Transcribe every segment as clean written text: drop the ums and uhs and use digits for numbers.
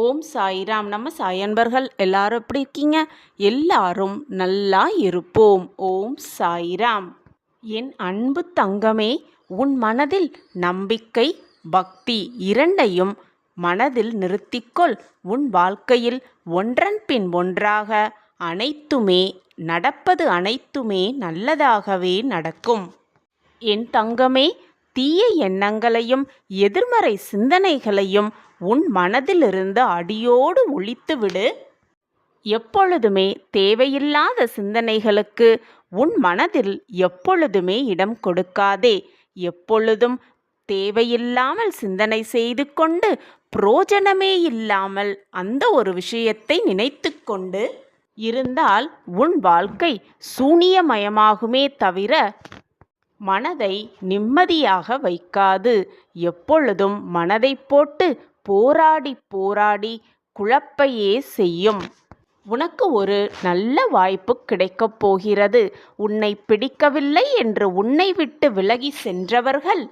ஓம் சாய்ராம். நம்ம சாய் அன்பர்கள் எல்லாரும் எப்படி இருக்கீங்க? எல்லாரும் நல்லா இருப்போம். ஓம் சாய்ராம். என் அன்பு தங்கமே, உன் மனதில் நம்பிக்கை, பக்தி இரண்டையும் மனதில் நிறுத்திக்கொள். உன் வாழ்க்கையில் ஒன்றன் பின் ஒன்றாக அனைத்துமே நடப்பது அனைத்துமே நல்லதாகவே நடக்கும். என் தங்கமே, தீய எண்ணங்களையும் எதிர்மறை சிந்தனைகளையும் உன் மனதிலிருந்து அடியோடு ஒழித்துவிடு. எப்பொழுதுமே தேவையில்லாத சிந்தனைகளுக்கு உன் மனதில் எப்பொழுதுமே இடம் கொடுக்காதே. எப்பொழுதும் தேவையில்லாமல் சிந்தனை செய்து கொண்டு பிரயோஜனமே இல்லாமல் அந்த ஒரு விஷயத்தை நினைத்து கொண்டு இருந்தால் உன் வாழ்க்கை சூனியமயமாகுமே தவிர மனதை நிம்மதியாக வைக்காது. எப்பொழுதும் மனதை போட்டு போராடி போராடி குழப்பையே செய்யும். உனக்கு ஒரு நல்ல வாய்ப்பு கிடைக்கப் போகிறது. உன்னை பிடிக்கவில்லை என்று உன்னை விட்டு விலகி சென்றவர்கள்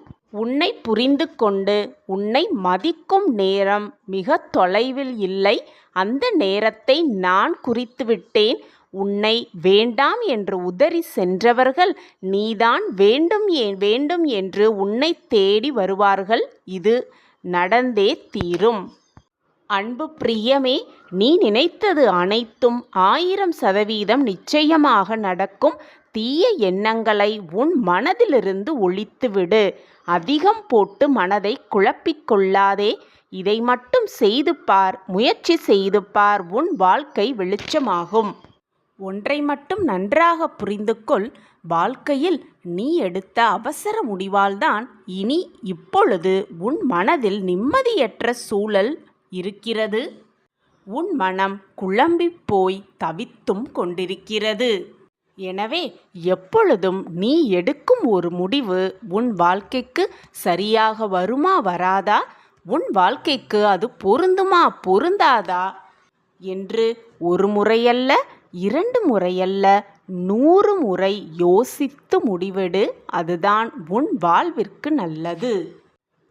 உன்னை புரிந்து கொண்டு உன்னை மதிக்கும் நேரம் மிக தொலைவில் இல்லை. அந்த நேரத்தை நான் குறித்துவிட்டேன். உன்னை வேண்டாம் என்று உதறி சென்றவர்கள் நீதான் வேண்டும் என்று உன்னை தேடி வருவார்கள். இது நடந்தே தீரும். அன்பு பிரியமே, நீ நினைத்தது அனைத்தும் 1000% நிச்சயமாக நடக்கும். தீய எண்ணங்களை உன் மனதிலிருந்து ஒழித்துவிடு. அதிகம் போட்டு மனதை குழப்பிக்கொள்ளாதே. இதை மட்டும் செய்து பார், முயற்சி செய்து பார். உன் வாழ்க்கை வெளிச்சமாகும். ஒன்றை மட்டும் நன்றாக புரிந்து கொள். வாழ்க்கையில் நீ எடுத்த அவசர முடிவால்தான் இப்பொழுது உன் மனதில் நிம்மதியற்ற சூழல் இருக்கிறது. உன் மனம் குழம்பி போய் தவித்தும் கொண்டிருக்கிறது. எனவே எப்பொழுதும் நீ எடுக்கும் ஒரு முடிவு உன் வாழ்க்கைக்கு சரியாக வருமா வராதா, உன் வாழ்க்கைக்கு அது பொருந்துமா பொருந்தாதா என்று ஒரு முறையல்ல, 2 முறையல்ல, 100 முறை யோசித்து முடிவெடு. அதுதான் உன் வாழ்விற்கு நல்லது.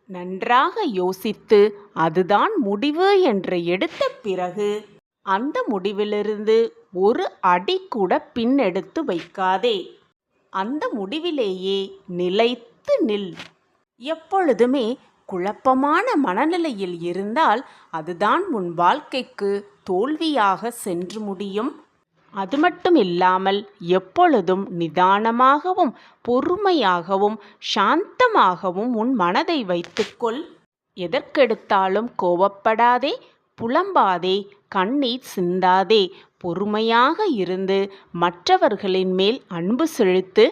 நன்றாக யோசித்து அதுதான் முடிவு என்று எடுத்த பிறகு அந்த முடிவிலிருந்து ஒரு அடி கூட பின்னெடுத்து வைக்காதே. அந்த முடிவிலேயே நிலைத்து நில். எப்பொழுதுமே குழப்பமான மனநிலையில் இருந்தால் அதுதான் உன் வாழ்க்கைக்கு தோல்வியாக சென்று முடியும். அது மட்டும் இல்லாமல் எப்பொழுதும் நிதானமாகவும் பொறுமையாகவும் சாந்தமாகவும் உன் மனதை வைத்துக்கொள். எதற்கெடுத்தாலும் கோபப்படாதே, புலம்பாதே, கண்ணீர் சிந்தாதே. பொறுமையாக இருந்து மற்றவர்களின் மேல் அன்பு செலுத்து.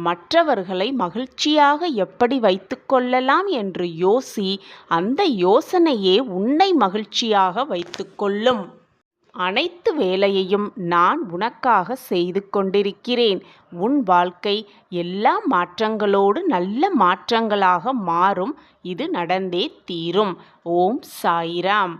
மற்றவர்களை மகிழ்ச்சியாக எப்படி வைத்து கொள்ளலாம் என்று யோசி. அந்த யோசனையே உன்னை மகிழ்ச்சியாக வைத்து கொள்ளும். அனைத்து வேலையையும் நான் உனக்காக செய்து கொண்டிருக்கிறேன். உன் வாழ்க்கை எல்லா மாற்றங்களோடு நல்ல மாற்றங்களாக மாறும். இது நடந்தே தீரும். ஓம் சாய்ராம்.